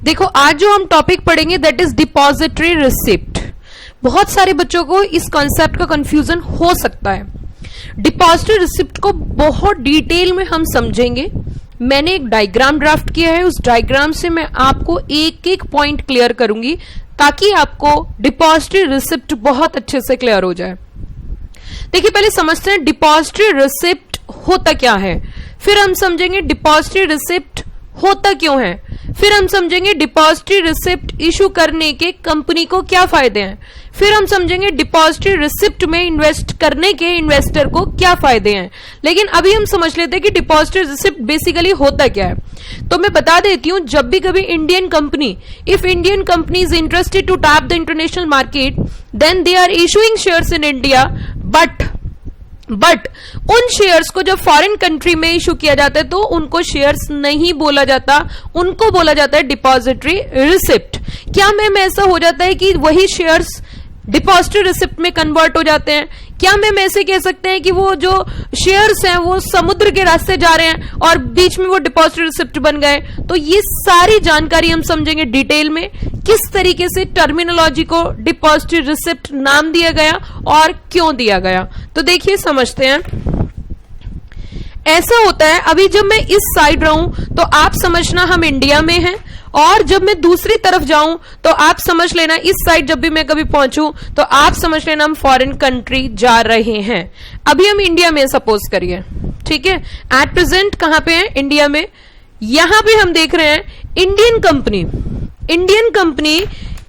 देखो आज जो हम टॉपिक पढ़ेंगे दैट इज डिपॉजिटरी रिसिप्ट। बहुत सारे बच्चों को इस कॉन्सेप्ट का कंफ्यूजन हो सकता है। डिपॉजिटरी रिसिप्ट को बहुत डिटेल में हम समझेंगे। मैंने एक डायग्राम ड्राफ्ट किया है, उस डायग्राम से मैं आपको एक एक पॉइंट क्लियर करूंगी ताकि आपको डिपॉजिटरी रिसिप्ट बहुत अच्छे से क्लियर हो जाए। देखिए पहले समझते हैं डिपॉजिटरी रिसिप्ट होता क्या है, फिर हम समझेंगे डिपॉजिटरी रिसिप्ट होता क्यों है, फिर हम समझेंगे डिपॉजिटरी रिसिप्ट इशू करने के कंपनी को क्या फायदे हैं, फिर हम समझेंगे डिपॉजिटरी रिसिप्ट में इन्वेस्ट करने के इन्वेस्टर को क्या फायदे हैं। लेकिन अभी हम समझ लेते हैं कि डिपॉजिटरी रिसिप्ट बेसिकली होता क्या है। तो मैं बता देती हूं, जब भी कभी Indian company, if Indian company is interested to tap the international market then they are issuing shares in India, but उन शेयर्स को जब फॉरेन कंट्री में इशू किया जाता है तो उनको शेयर्स नहीं बोला जाता, उनको बोला जाता है डिपॉजिटरी रिसिप्ट। क्या मैम ऐसा हो जाता है कि वही शेयर्स डिपॉजिटरी रिसिप्ट में कन्वर्ट हो जाते हैं? क्या मैम ऐसे कह सकते हैं कि वो जो शेयर्स हैं वो समुद्र के रास्ते जा रहे हैं और बीच में वो डिपॉजिटरी रिसिप्ट बन गए? तो ये सारी जानकारी हम समझेंगे डिटेल में, किस तरीके से टर्मिनोलॉजी को डिपॉजिटरी रिसिप्ट नाम दिया गया और क्यों दिया गया। तो देखिए समझते हैं। ऐसा होता है, अभी जब मैं इस साइड रहूं तो आप समझना हम इंडिया में हैं, और जब मैं दूसरी तरफ जाऊं तो आप समझ लेना इस साइड जब भी मैं कभी पहुंचूं तो आप समझ लेना हम फॉरेन कंट्री जा रहे हैं। अभी हम इंडिया में सपोज करिए, ठीक है, एट प्रेजेंट कहां पे है? इंडिया में। यहां पे हम देख रहे हैं Indian company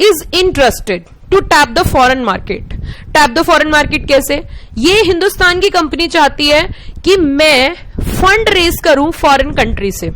is interested to tap the foreign market. Tap the foreign market कैसे? ये हिंदुस्तान की कंपनी चाहती है कि मैं फंड रेज करूं फॉरेन कंट्री से,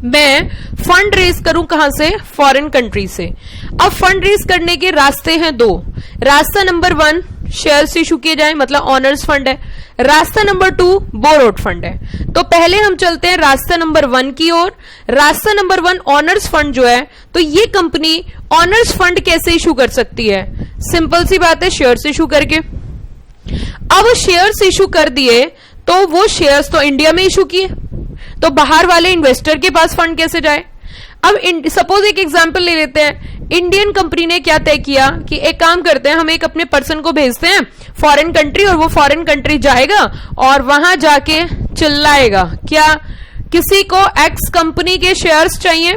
मैं फंड रेज करूं कहां से? फॉरेन कंट्री से। अब फंड रेज करने के रास्ते हैं दो। रास्ता नंबर 1 शेयर्स इशू किए जाए, मतलब ऑनर्स फंड है। रास्ता नंबर 2 बोरोड फंड है। तो पहले हम चलते हैं रास्ता नंबर 1 की ओर। रास्ता नंबर 1 ऑनर्स फंड जो है, तो ये कंपनी ऑनर्स फंड कैसे इशू कर सकती है? सिंपल सी बात है, शेयर्स इशू करके। अब शेयर्स इशू कर दिए तो वो शेयर्स तो इंडिया में इशू किए, तो बाहर वाले इन्वेस्टर के पास फंड कैसे जाए? अब सपोज एक एग्जांपल ले लेते हैं। इंडियन कंपनी ने क्या तय किया कि एक काम करते हैं, हम एक अपने पर्सन को भेजते हैं फॉरेन कंट्री, और वो फॉरेन कंट्री जाएगा और वहां जाके चिल्लाएगा, क्या किसी को एक्स कंपनी के शेयर्स चाहिए?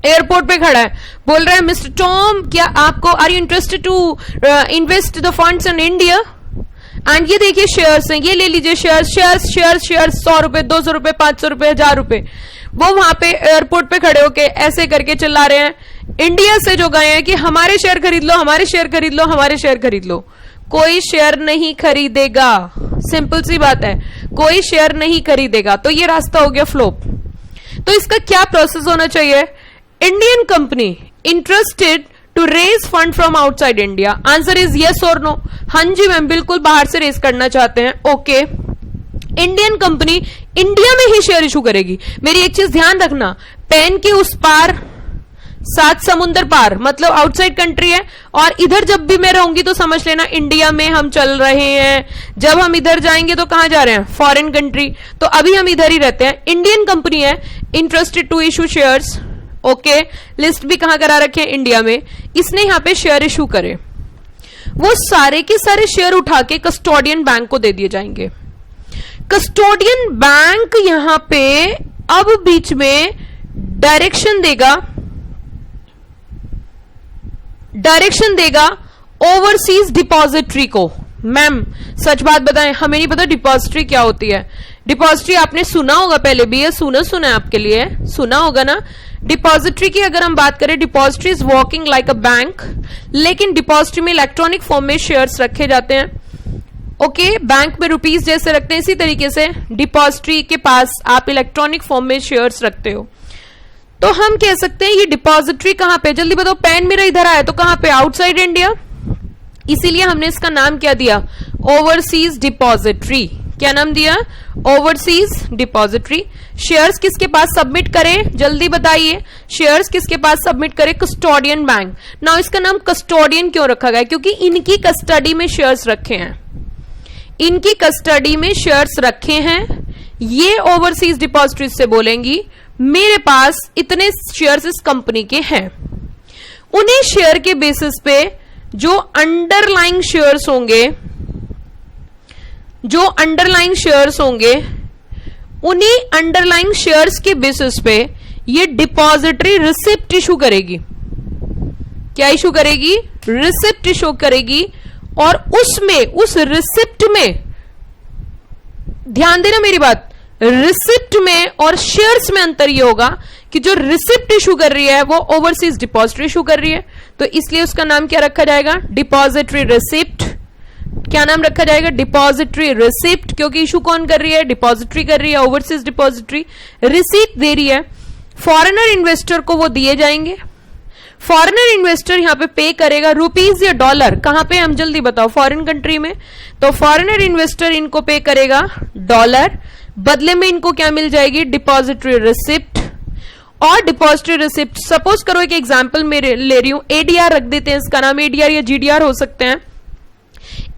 एयरपोर्ट पे खड़ा है, बोल रहा है मिस्टर टॉम, क्या आपको are you interested to invest the funds in India? And ये देखिए शेयर्स हैं, ये ले लीजिए शेयर्स 100 रुपए, 200 रुपए, 500 रुपए, 1000 रुपए। वो वहां पे एयरपोर्ट पे खड़े होके ऐसे करके चिल्ला रहे हैं, इंडिया से जो गए हैं कि हमारे शेयर खरीद लो, हमारे शेयर खरीद लो, हमारे शेयर खरीद लो। कोई शेयर नहीं खरीदेगा, सिंपल सी बात है, कोई शेयर नहीं खरीदेगा। तो ये रास्ता हो गया फ्लॉप। तो इसका क्या प्रोसेस होना चाहिए? Indian company interested to raise fund from outside India. Answer is yes और नो। हाँ जी मैम, बिल्कुल बाहर से रेज करना चाहते हैं। ओके, इंडियन कंपनी इंडिया में ही शेयर इशू करेगी। मेरी एक चीज ध्यान रखना, पेन के उस पार 7 समुंदर पार मतलब आउटसाइड कंट्री है, और इधर जब भी मैं रहूंगी तो समझ लेना इंडिया में हम चल रहे हैं। जब हम इधर जाएंगे तो कहां जा रहे हैं? Foreign country. तो अभी हम इधर ही रहते हैं। इंडियन कंपनी है interested to issue shares. Okay, list भी कहां करा रखे हैं? इंडिया में। इसने यहां पे शेयर इशू करे, वो सारे के सारे शेयर उठा के कस्टोडियन बैंक को दे दिए जाएंगे। कस्टोडियन बैंक यहां पे अब बीच में डायरेक्शन देगा ओवरसीज डिपॉजिटरी को। मैम सच बात बताएं, हमें नहीं पता डिपॉजिटरी क्या होती है। डिपॉजिटरी आपने सुना होगा, पहले भी ये सुना है आपके लिए, सुना होगा ना। डिपॉजिटरी की अगर हम बात करें, depository is working like a bank, लेकिन डिपॉजिटरी में इलेक्ट्रॉनिक फॉर्म में शेयर्स रखे जाते हैं। ओके, बैंक में रुपीस जैसे रखते हैं, इसी तरीके से डिपॉजिटरी के पास आप इलेक्ट्रॉनिक फॉर्म में शेयर्स रखते हो। तो हम कह सकते हैं ये डिपॉजिटरी कहां पे? जल्दी बताओ, पेन मेरा इधर आया तो कहां पे? Outside India. इसीलिए हमने इसका नाम क्या दिया? Overseas depository. क्या नाम दिया? Overseas depository. शेयर्स किसके पास सबमिट करें? जल्दी बताइए, शेयर्स किसके पास सबमिट करें? Custodian bank. नाउ इसका नाम कस्टोडियन क्यों रखा गया? क्योंकि इनकी कस्टडी में शेयर्स रखे हैं, इनकी कस्टडी में शेयर्स रखे हैं। ये ओवरसीज डिपॉजिटरी से बोलेंगी मेरे पास इतने शेयर्स इस कंपनी के हैं, उन्हीं शेयर के बेसिस पे जो अंडरलाइंग शेयर्स होंगे, उन्हीं अंडरलाइंग शेयर्स के बेसिस पे ये डिपॉजिटरी रिसिप्ट इशू करेगी। क्या इशू करेगी? रिसिप्ट इशू करेगी। और उसमें, उस रिसिप्ट में, ध्यान देना मेरी बात, रिसिप्ट में और शेयर्स में अंतर ये होगा कि जो रिसिप्ट इशू कर रही है वो ओवरसीज डिपॉजिटरी इशू कर रही है, तो इसलिए उसका नाम क्या रखा जाएगा? Depository receipt. क्या नाम रखा जाएगा? डिपॉजिटरी रिसिप्ट, क्योंकि इशू कौन कर रही है? डिपॉजिटरी कर रही है, ओवरसीज डिपॉजिटरी रिसीट दे रही है। फॉरेनर इन्वेस्टर को वो दिए जाएंगे। फॉरेनर इन्वेस्टर यहां पे करेगा रुपीज या डॉलर, कहां पे हम जल्दी बताओ? फॉरेन कंट्री में। तो फॉरेनर इन्वेस्टर इनको पे करेगा डॉलर, बदले में इनको क्या मिल जाएगी? Depository receipt. और डिपॉजिटरी रिसिप्ट, सपोज करो एक एग्जांपल मैं ले रही हूं, एडीआर रख देते हैं, इसका नाम एडीआर या जीडीआर हो सकते हैं।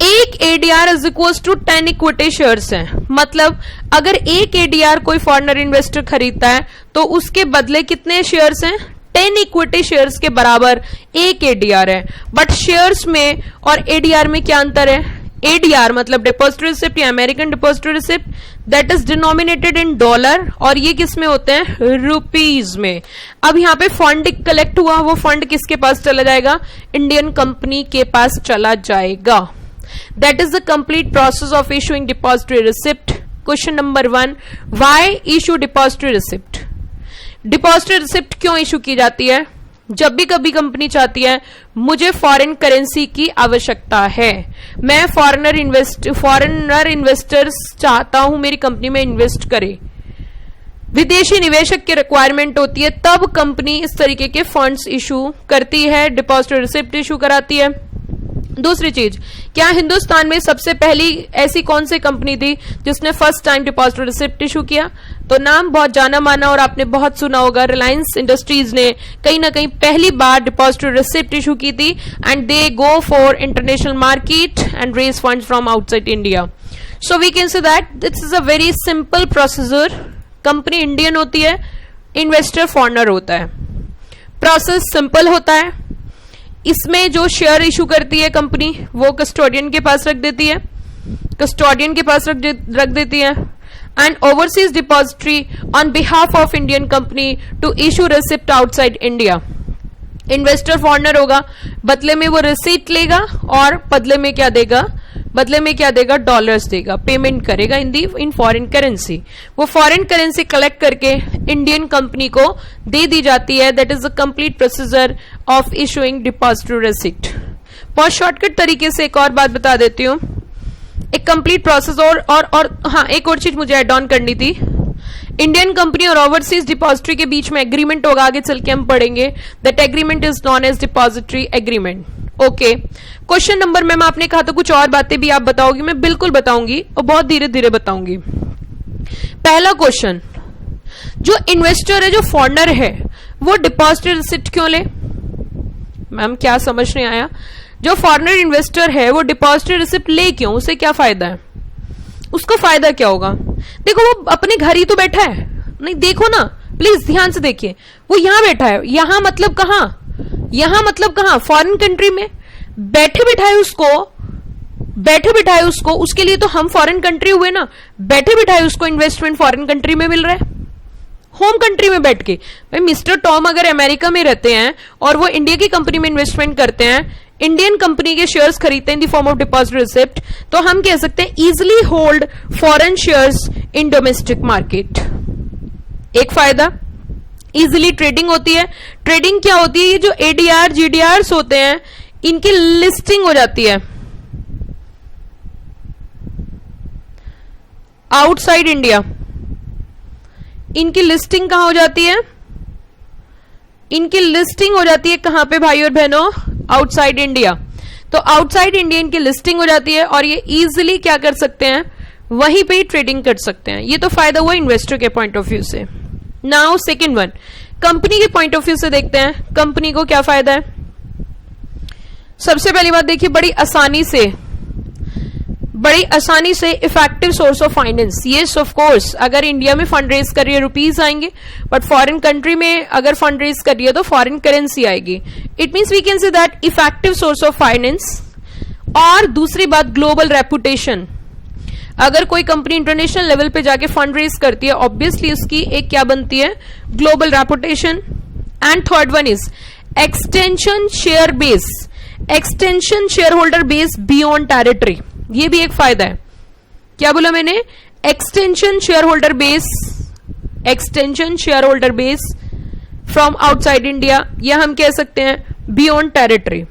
एक ADR is equal to 10 equity shares है। मतलब अगर एक एडीआर कोई फॉरेनर इन्वेस्टर खरीदता है तो उसके बदले कितने शेयर्स हैं? 10 इक्विटी शेयर्स के बराबर एक एडीआर है। बट शेयर्स में और एडीआर में क्या अंतर है? एडीआर मतलब डिपॉजिटरी रिसिप्ट या American depository receipt, that is denominated in dollar, और ये किस में होते हैं? रुपीज में। अब यहाँ पे फंड कलेक्ट हुआ, वो फंड किसके पास चला जाएगा? इंडियन कंपनी के पास चला जाएगा। That is the complete process of issuing depository receipt. Question number 1, why issue depository receipt? Depository receipt क्यों इशू की जाती है? जब भी कभी कंपनी चाहती है मुझे फॉरेन करेंसी की आवश्यकता है, मैं फॉरेनर इन्वेस्टर्स चाहता हूं मेरी कंपनी में इन्वेस्ट करे, विदेशी निवेशक की रिक्वायरमेंट होती है, तब कंपनी इस तरीके के फंड्स इशू करती है, डिपॉजिटरी रिसिप्ट इशू कराती है। दूसरी चीज, क्या हिंदुस्तान में सबसे पहली ऐसी कौन सी कंपनी थी जिसने first time depository receipt issue किया? तो नाम बहुत जाना माना और आपने बहुत सुना होगा, रिलायंस इंडस्ट्रीज ने कहीं ना कहीं पहली बार डिपॉजिटरी रिसिप्ट इशू की थी, and they go for international market and raise funds from outside India. So we can say that this is a very simple procedure. Company Indian होती है, इन्वेस्टर फॉरेनर होता है, प्रोसेस सिंपल होता है। इसमें जो शेयर इशू करती है कंपनी वो कस्टोडियन के पास रख देती है, रख देती है, and overseas depository on behalf of Indian company to issue receipt outside India. Investor foreigner होगा, बदले में वो रिसीट लेगा और बदले में क्या देगा? डॉलर्स देगा, पेमेंट करेगा इन फॉरेन करेंसी। वो फॉरेन करेंसी कलेक्ट करके इंडियन कंपनी को दे दी जाती है। That is the complete procedure of issuing depository receipt. बहुत शॉर्टकट तरीके से एक और बात बता देती हूँ, एक कंप्लीट प्रोसेस। और हाँ, एक और चीज मुझे एड ऑन करनी थी। इंडियन कंपनी और ओवरसीज डिपॉजिटरी के बीच में एग्रीमेंट होगा, आगे चल के हम पढ़ेंगे। That agreement is known as depository agreement. Okay, question number में आपने कहा तो कुछ और बातें भी आप बताओगी, मैं बिल्कुल बताऊंगी और बहुत धीरे धीरे बताऊंगी। पहला क्वेश्चन, जो इन्वेस्टर है, जो फॉरेनर है, वो डिपॉजिटरी रिसिप्ट क्यों ले? मैम क्या समझ नहीं आया? जो फॉरेनर इन्वेस्टर है वो डिपॉजिटरी रिसिप्ट ले क्यों? उसे क्या फायदा है? उसका फायदा क्या होगा? देखो, वो अपने घर ही तो बैठा है। नहीं, देखो ना, प्लीज ध्यान से देखिए, वो यहां बैठा है। यहां मतलब कहां? फॉरेन कंट्री में बैठे बिठाए उसको, उसके लिए तो हम फॉरेन कंट्री हुए ना। बैठे बिठाए उसको इन्वेस्टमेंट फॉरेन कंट्री में मिल रहा है, होम कंट्री में बैठ के। भाई मिस्टर टॉम अगर अमेरिका में रहते हैं और वो इंडिया की कंपनी में इन्वेस्टमेंट करते हैं, इंडियन कंपनी के शेयर्स खरीदते हैं in the form of depository receipt, तो हम कह सकते हैं easily hold foreign shares in domestic market. एक फायदा, इजिली ट्रेडिंग होती है। ट्रेडिंग क्या होती है? ये जो एडीआर जीडीआर होते हैं, इनकी लिस्टिंग हो जाती है आउटसाइड इंडिया। इनकी लिस्टिंग कहां हो जाती है? इनकी लिस्टिंग हो जाती है कहां पे भाई और बहनों? Outside India. तो आउटसाइड इंडिया इनकी लिस्टिंग हो जाती है और ये इजिली क्या कर सकते हैं? वहीं पे ही ट्रेडिंग कर सकते हैं। ये तो फायदा हुआ इन्वेस्टर के पॉइंट ऑफ व्यू से। नाउ सेकेंड वन, कंपनी के पॉइंट ऑफ व्यू से देखते हैं कंपनी को क्या फायदा है। सबसे पहली बात देखिए, बड़ी आसानी से बड़ी आसानी से effective source of finance. Yes of course, अगर इंडिया में फंड रेज कर रही है रुपीज आएंगे, बट फॉरेन कंट्री में अगर फंड रेज कर रही है तो फॉरेन करेंसी आएगी। It means we can say that effective source of finance. और दूसरी बात, ग्लोबल रेपुटेशन। अगर कोई कंपनी इंटरनेशनल लेवल पे जाके फंड रेज करती है, ऑब्वियसली उसकी एक क्या बनती है, global reputation. And third one is extension share base, extension share holder base beyond territory. ये भी एक फायदा है। क्या बोला मैंने, extension share holder base, extension share holder base from outside India, या हम कह सकते हैं बियॉन्ड टेरिटरी।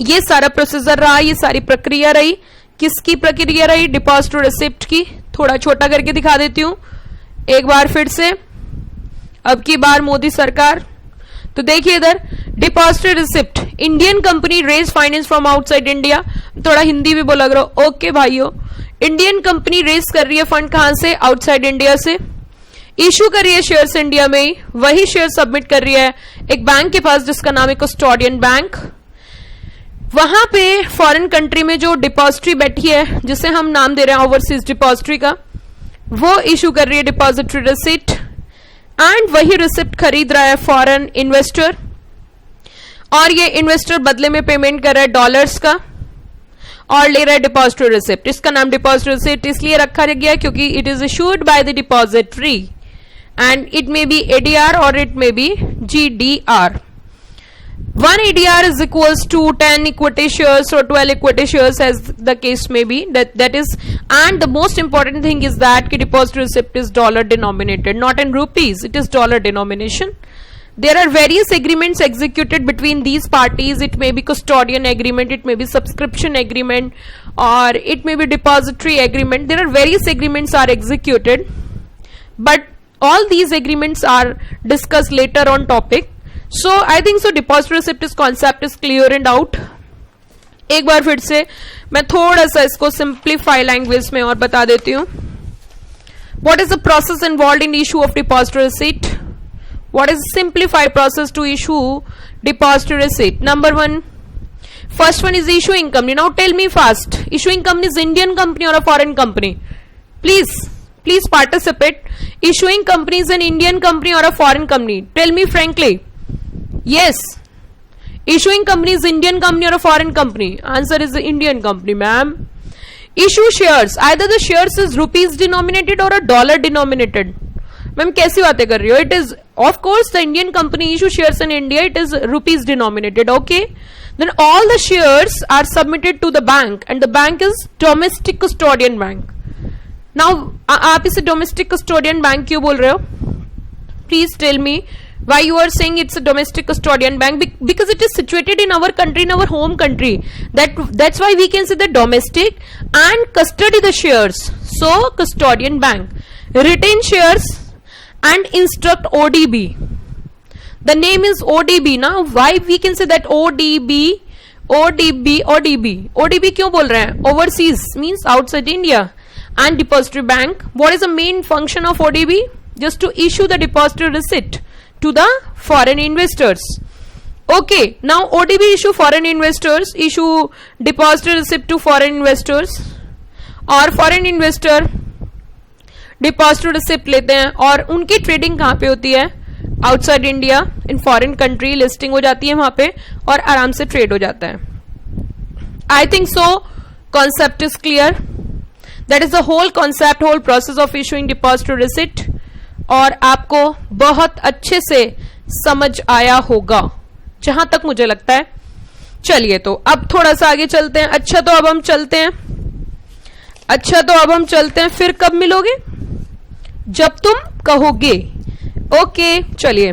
ये सारा प्रोसीजर रहा, ये सारी प्रक्रिया रही। किसकी प्रक्रिया रही, डिपॉजिटरी रिसिप्ट की। थोड़ा छोटा करके दिखा देती हूं एक बार फिर से, अब की बार मोदी सरकार। तो देखिए इधर, depository receipt, Indian company raise finance from outside India. थोड़ा हिंदी भी बोला करो, ओके भाइयों। इंडियन कंपनी रेज कर रही है फंड, कहां से, आउटसाइड इंडिया से। इश्यू कर रही है शेयर्स इंडिया में ही, वही शेयर सबमिट कर रही है एक बैंक के पास जिसका नाम है कस्टोडियन बैंक। वहां पे फॉरेन कंट्री में जो डिपॉजिटरी बैठी है, जिसे हम नाम दे रहे हैं ओवरसीज डिपॉजिटरी का, वो इश्यू कर रही है डिपॉजिटरी रिसिप्ट। एंड वही रिसिप्ट खरीद रहा है फॉरेन इन्वेस्टर, और ये इन्वेस्टर बदले में पेमेंट कर रहा है डॉलर्स का, और ले रहा है डिपॉजिटरी रिसिप्ट। इसका नाम डिपॉजिटरी रिसिप्ट इसलिए रखा गया क्योंकि it is issued by the depository, and it may be ADR और it may be GDR. 1 ADR is equals to 10 equity shares or 12 equity shares as the case may be. That is, and the most important thing is that the deposit receipt is dollar denominated, not in rupees. It is dollar denomination. There are various agreements executed between these parties. It may be custodian agreement, it may be subscription agreement, or it may be depository agreement. There are various agreements are executed, but all these agreements are discussed later on topic. So I think so depository receipt is concept is clear and out. एक बार फिर से मैं थोड़ा सा इसको simplify language में और बता देती हूँ. What is the process involved in issue of depository receipt? What is simplified process to issue depository receipt? Number one, first one is issuing company. Now tell me fast. Issuing company is Indian company or a foreign company? Please participate. Issuing company is an Indian company or a foreign company? Tell me frankly. Yes. Issuing company is Indian company or a foreign company? Answer is the Indian company, ma'am. Issue shares. Either the shares is rupees denominated or a dollar denominated. Ma'am कैसी बातें कर रही हो? It is of course the Indian company issue shares in India. It is rupees denominated. Okay. Then all the shares are submitted to the bank and the bank is domestic custodian bank. Now आप इसे domestic custodian bank क्यों बोल रहे हो? Please tell me why you are saying it's a domestic custodian bank. Because it is situated in our country, in our home country. That's why we can say the domestic and custody the shares. So custodian bank retain shares and instruct ODB. The name is ODB. Now why we can say that ODB क्यों बोल रहे हैं? Overseas means outside India. And depository bank, what is the main function of ODB? Just to issue the depository receipt to the foreign investors. Okay, now ODB issue foreign investors, issue depository receipt to foreign investors, और foreign investor depository receipt लेते हैं और उनकी trading कहाँ पे होती है? Outside India, in foreign country listing हो जाती है वहां पे और आराम से ट्रेड हो जाता है. I think so concept is clear. That is the whole concept, whole process of issuing depository receipt, और आपको बहुत अच्छे से समझ आया होगा जहां तक मुझे लगता है. चलिए तो अब थोड़ा सा आगे चलते हैं. अच्छा तो अब हम चलते हैं. फिर कब मिलोगे? जब तुम कहोगे. ओके चलिए.